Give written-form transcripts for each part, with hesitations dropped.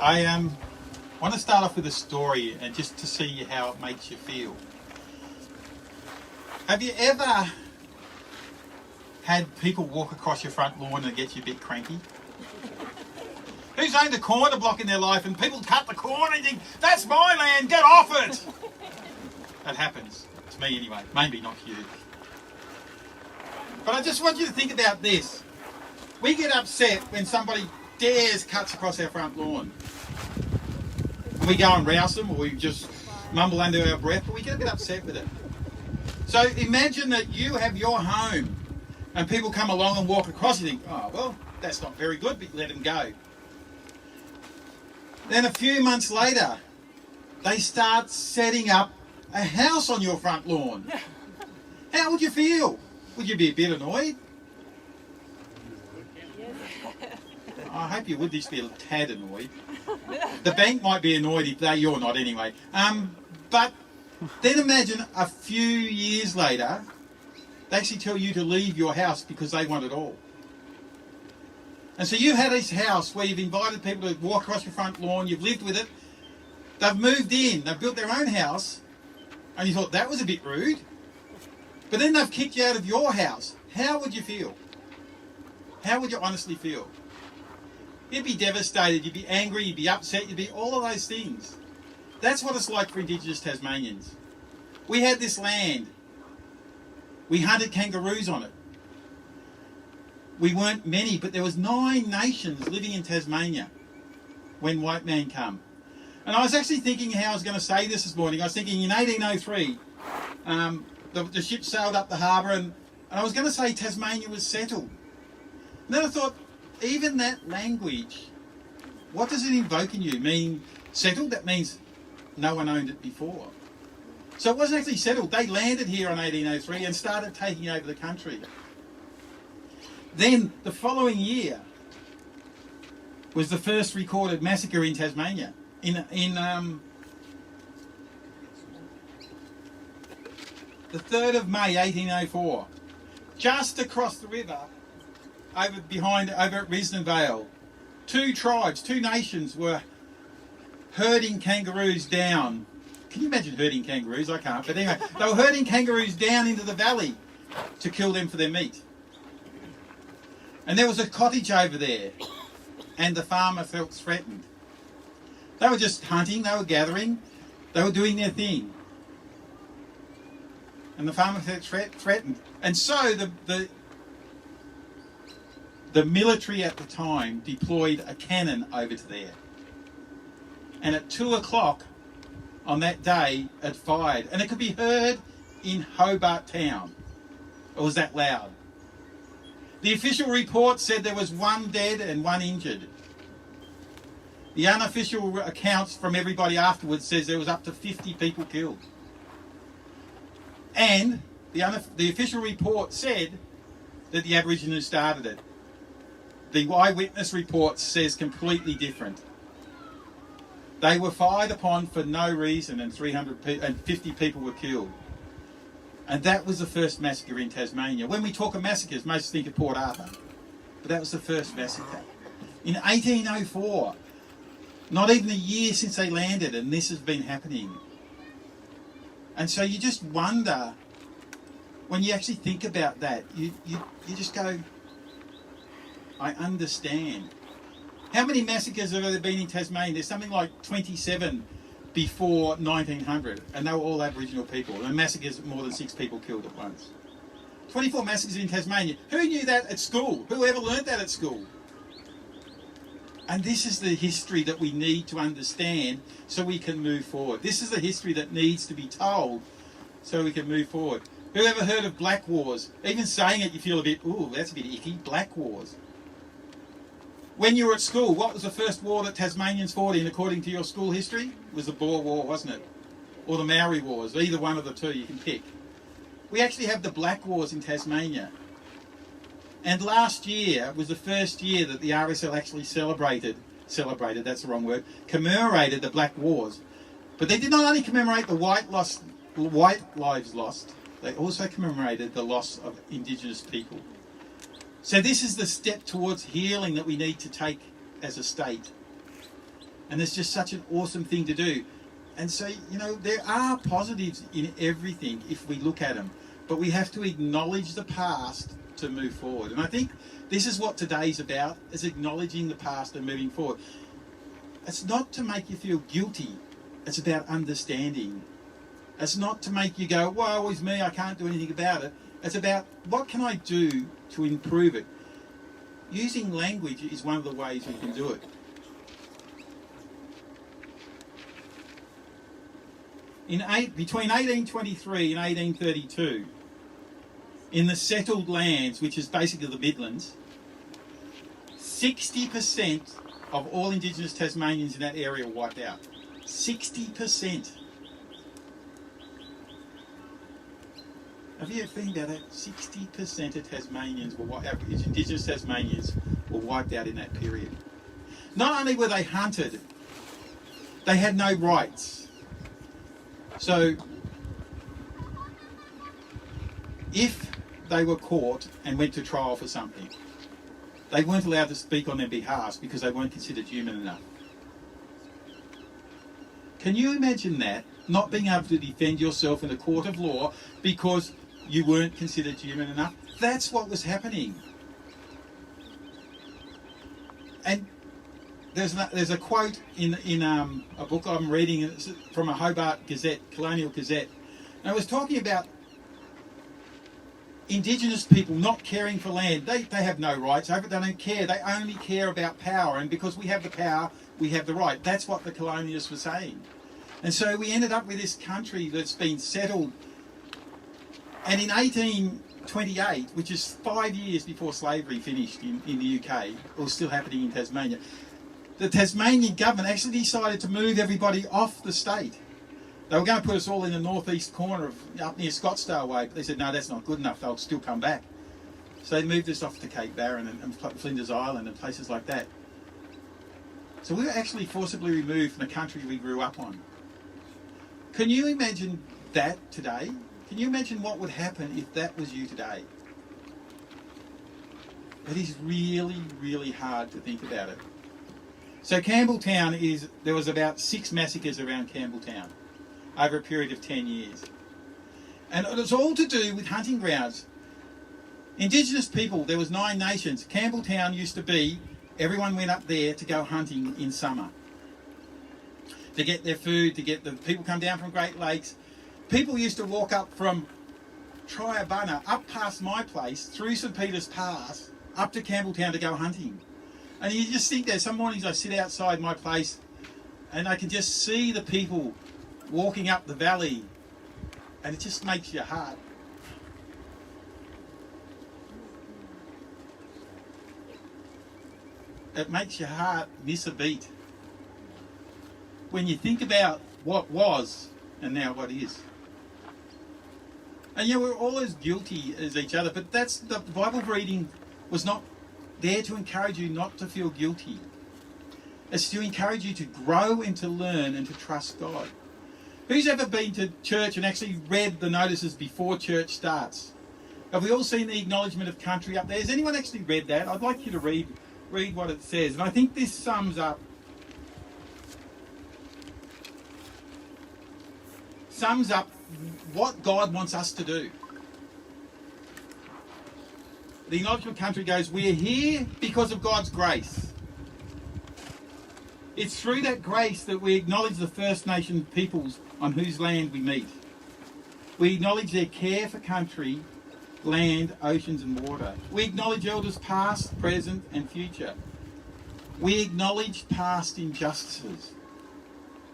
I want to start off with a story and just to see how it makes you feel. Have you ever had people walk across your front lawn and it gets you a bit cranky? Who's owned a corner block in their life and people cut the corner and think, that's my land, get off it! That happens. To me anyway. Maybe not to you. But I just want you to think about this. We get upset when somebody dares cuts across our front lawn. And we go and rouse them or we just mumble under our breath, but we get a bit upset with it. So imagine that you have your home and people come along and walk across and you think, oh, well, that's not very good, but let them go. Then a few months later, they start setting up a house on your front lawn. How would you feel? Would you be a bit annoyed? I hope you would just be a tad annoyed. The bank might be annoyed if you're not anyway. But then imagine a few years later, they actually tell you to leave your house because they want it all. And so you had this house where you've invited people to walk across your front lawn, you've lived with it, they've moved in, they've built their own house, and you thought that was a bit rude. But then they've kicked you out of your house. How would you feel? How would you honestly feel? You'd be devastated, you'd be angry, you'd be upset, you'd be all of those things. That's what it's like for Indigenous Tasmanians. We had this land. We hunted kangaroos on it. We weren't many, but there was 9 nations living in Tasmania when white man come. And I was actually thinking how I was going to say this morning. I was thinking in 1803, the ship sailed up the harbour and I was going to say Tasmania was settled. And then I thought, even that language, what does it invoke in you? Mean settled? That means no one owned it before. So it wasn't actually settled. They landed here in 1803 and started taking over the country. Then the following year was the first recorded massacre in Tasmania. In the 3rd of May 1804, just across the river, over at Risdon Vale, 2 tribes, 2 nations were herding kangaroos down. Can you imagine herding kangaroos? I can't. But anyway, they were herding kangaroos down into the valley to kill them for their meat. And there was a cottage over there, and the farmer felt threatened. They were just hunting, they were gathering, they were doing their thing. And the farmer felt threatened. And so the military at the time deployed a cannon over to there. And at 2 o'clock on that day, it fired. And it could be heard in Hobart town. It was that loud. The official report said there was 1 dead and 1 injured. The unofficial accounts from everybody afterwards says there was up to 50 people killed. And the official report said that the Aborigines started it. The eyewitness report says completely different. They were fired upon for no reason and 350 people were killed. And that was the first massacre in Tasmania. When we talk of massacres, most think of Port Arthur. But that was the first massacre. In 1804, not even a year since they landed, and this has been happening. And so you just wonder, when you actually think about that, you just go, I understand. How many massacres have there been in Tasmania? There's something like 27 before 1900, and they were all Aboriginal people. And massacres, more than 6 people killed at once. 24 massacres in Tasmania. Who knew that at school? Who ever learnt that at school? And this is the history that we need to understand so we can move forward. This is the history that needs to be told so we can move forward. Who ever heard of Black Wars? Even saying it, you feel a bit, ooh, that's a bit icky. Black Wars. When you were at school, what was the first war that Tasmanians fought in according to your school history? It was the Boer War, wasn't it? Or the Maori Wars, either one of the two, you can pick. We actually have the Black Wars in Tasmania. And last year was the first year that the RSL actually celebrated, that's the wrong word, commemorated the Black Wars. But they did not only commemorate the white lives lost, they also commemorated the loss of Indigenous people. So this is the step towards healing that we need to take as a state. And it's just such an awesome thing to do. And so, you know, there are positives in everything if we look at them. But we have to acknowledge the past to move forward. And I think this is what today's about, is acknowledging the past and moving forward. It's not to make you feel guilty. It's about understanding. It's not to make you go, woe is me, I can't do anything about it. It's about, what can I do to improve it? Using language is one of the ways we can do it. Between 1823 and 1832, in the settled lands, which is basically the Midlands, 60% of all indigenous Tasmanians in that area were wiped out. 60%. Have you ever think about that? 60% of Tasmanians were wiped out. Indigenous Tasmanians were wiped out in that period. Not only were they hunted, they had no rights. So, if they were caught and went to trial for something, they weren't allowed to speak on their behalf because they weren't considered human enough. Can you imagine that? Not being able to defend yourself in a court of law because you weren't considered human enough? That's what was happening. And there's a quote in a book I'm reading, it's from a Hobart Gazette, Colonial Gazette, and it was talking about indigenous people not caring for land. They have no rights over it, they don't care, they only care about power, and because we have the power, we have the right. That's what the colonialists were saying. And so we ended up with this country that's been settled, and in 1828, which is 5 years before slavery finished in the UK, it was still happening in Tasmania, the Tasmanian government actually decided to move everybody off the state. They were going to put us all in the northeast corner of up near Scottsdale Way, but they said, no, that's not good enough, they'll still come back. So they moved us off to Cape Barren and Flinders Island and places like that. So we were actually forcibly removed from the country we grew up on. Can you imagine that today? Can you imagine what would happen if that was you today? It is really, really hard to think about it. So Campbelltown there was about 6 massacres around Campbelltown over a period of 10 years. And it was all to do with hunting grounds. Indigenous people, there was 9 nations. Campbelltown used to be, everyone went up there to go hunting in summer. To get their food, to get the people come down from Great Lakes. People used to walk up from Triabunna, up past my place, through St Peter's Pass, up to Campbelltown to go hunting. And you just think there, some mornings I sit outside my place and I can just see the people walking up the valley, and it just makes your heart. It makes your heart miss a beat when you think about what was and now what is. And we're all as guilty as each other, but that's the Bible reading was not there to encourage you not to feel guilty. It's to encourage you to grow and to learn and to trust God. Who's ever been to church and actually read the notices before church starts? Have we all seen the Acknowledgement of Country up there? Has anyone actually read that? I'd like you to read what it says. And I think this sums up what God wants us to do. The Acknowledgement of Country goes, we are here because of God's grace. It's through that grace that we acknowledge the First Nation peoples on whose land we meet. We acknowledge their care for country, land, oceans and water. We acknowledge elders past, present and future. We acknowledge past injustices.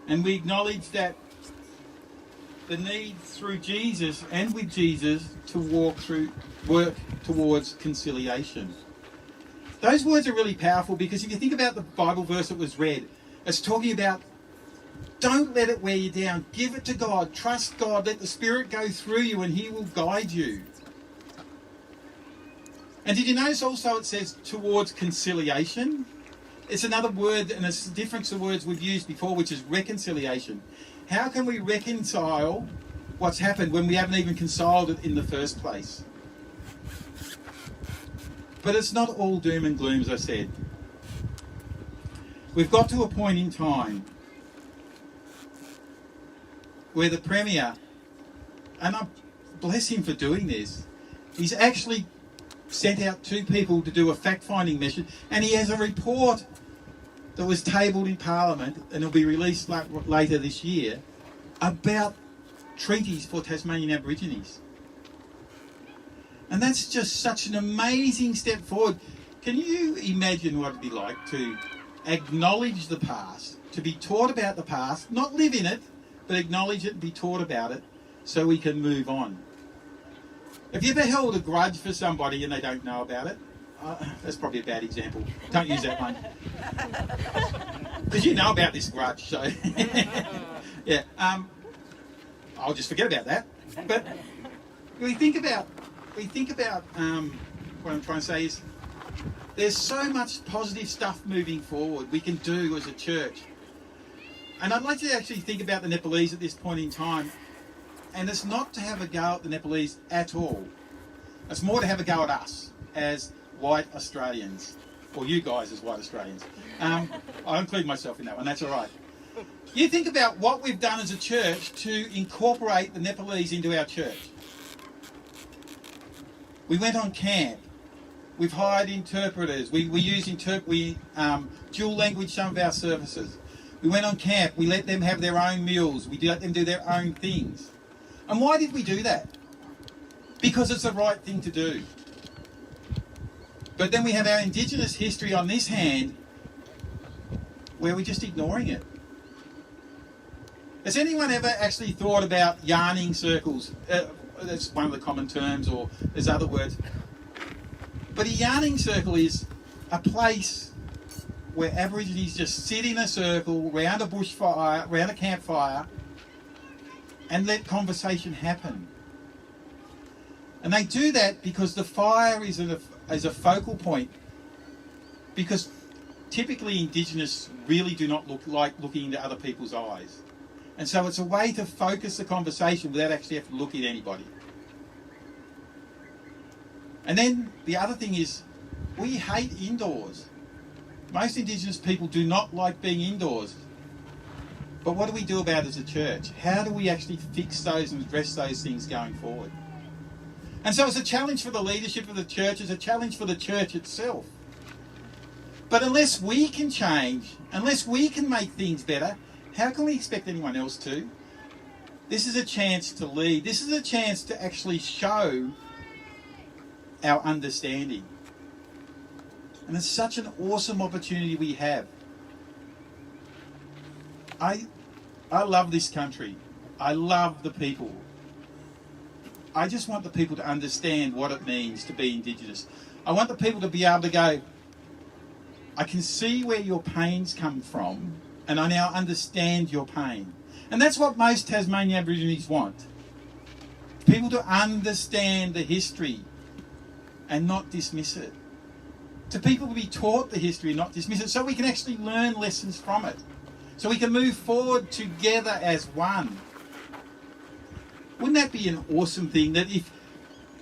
And we acknowledge that the need through Jesus and with Jesus to work towards conciliation. Those words are really powerful because if you think about the Bible verse that was read, it's talking about don't let it wear you down. Give it to God. Trust God. Let the Spirit go through you and He will guide you. And did you notice also it says towards conciliation? It's another word, and it's different to the words we've used before, which is reconciliation. How can we reconcile what's happened when we haven't even conciled it in the first place? But it's not all doom and gloom, as I said. we've got to a point in time where the Premier, and I bless him for doing this, he's actually sent out 2 people to do a fact-finding mission, and he has a report that was tabled in Parliament and will be released later this year about treaties for Tasmanian Aborigines. And that's just such an amazing step forward. Can you imagine what it'd be like to acknowledge the past, to be taught about the past, not live in it, but acknowledge it and be taught about it so we can move on? Have you ever held a grudge for somebody and they don't know about it? That's probably a bad example. Don't use that one. Because you know about this grudge, so... yeah, I'll just forget about that. But we think about what I'm trying to say is there's so much positive stuff moving forward we can do as a church. And I'd like to actually think about the Nepalese at this point in time. And it's not to have a go at the Nepalese at all. It's more to have a go at us as white Australians, or you guys as white Australians. I include myself in that one, that's all right. You think about what we've done as a church to incorporate the Nepalese into our church. We went on camp. We've hired interpreters. We dual language some of our services. We went on camp. We let them have their own meals. We let them do their own things. And why did we do that? Because it's the right thing to do. But then we have our indigenous history on this hand where we're just ignoring it. Has anyone ever actually thought about yarning circles? That's one of the common terms, or there's other words. But a yarning circle is a place where Aborigines just sit in a circle round a bushfire, round a campfire, and let conversation happen. And they do that because the fire is a focal point. Because typically Indigenous really do not like looking into other people's eyes. And so it's a way to focus the conversation without actually having to look at anybody. And then the other thing is, we hate indoors. Most Indigenous people do not like being indoors. But what do we do about it as a church? How do we actually fix those and address those things going forward? And so it's a challenge for the leadership of the church, it's a challenge for the church itself. But unless we can change, unless we can make things better, how can we expect anyone else to? This is a chance to lead. This is a chance to actually show our understanding. And it's such an awesome opportunity we have. I love this country. I love the people. I just want the people to understand what it means to be Indigenous. I want the people to be able to go, I can see where your pains come from, and I now understand your pain. And that's what most Tasmanian Aborigines want. People to understand the history and not dismiss it. To people to be taught the history and not dismiss it, so we can actually learn lessons from it. So we can move forward together as one. Wouldn't that be an awesome thing that if,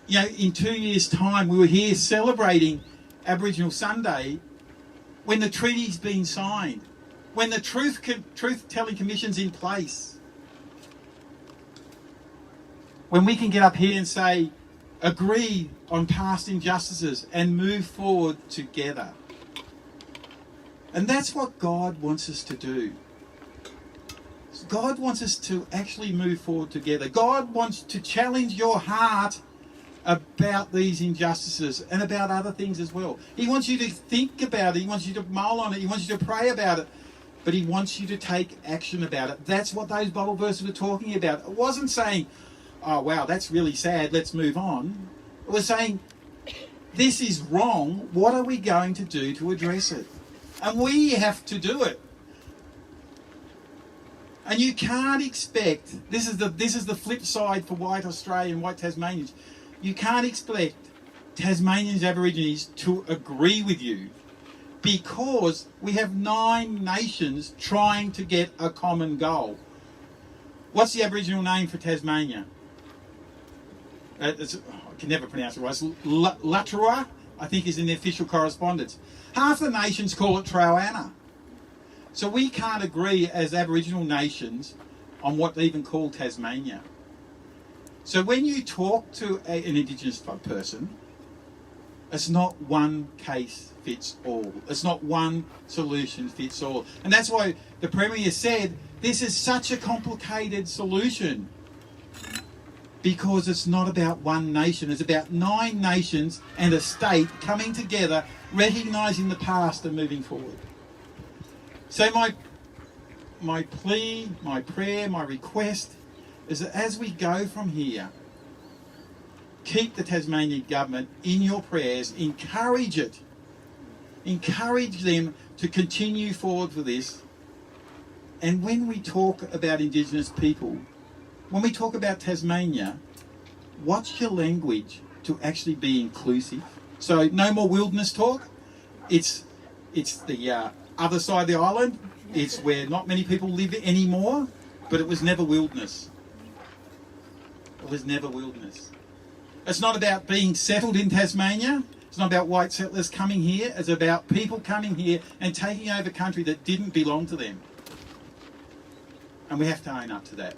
in 2 years' time we were here celebrating Aboriginal Sunday when the treaty's been signed, when the Truth-Telling Commission's in place, when we can get up here and say, agree on past injustices and move forward together. And that's what God wants us to do. God wants us to actually move forward together. God wants to challenge your heart about these injustices and about other things as well. He wants you to think about it. He wants you to mull on it. He wants you to pray about it. But he wants you to take action about it. That's what those Bible verses were talking about. It wasn't saying, oh, wow, that's really sad, let's move on. It was saying, this is wrong. What are we going to do to address it? And we have to do it. And you can't expect, this is the flip side for white Australian, white Tasmanians. You can't expect Tasmanians Aborigines to agree with you because we have 9 nations trying to get a common goal. What's the Aboriginal name for Tasmania? I can never pronounce it right. Latrua, I think, is in the official correspondence. Half the nations call it Trowana. So we can't agree as Aboriginal nations on what they even call Tasmania. So when you talk to an Indigenous person, it's not one case fits all. It's not one solution fits all. And that's why the Premier said this is such a complicated solution, because it's not about one nation. It's about 9 nations and a state coming together, recognising the past and moving forward. So my plea, my prayer, my request is that as we go from here, keep the Tasmanian government in your prayers, encourage it. Encourage them to continue forward for this. And when we talk about Indigenous people, when we talk about Tasmania, watch your language to actually be inclusive. So no more wilderness talk. It's the other side of the island. It's where not many people live anymore, but it was never wilderness. It was never wilderness. It's not about being settled in Tasmania. It's not about white settlers coming here. It's about people coming here and taking over country that didn't belong to them. And we have to own up to that.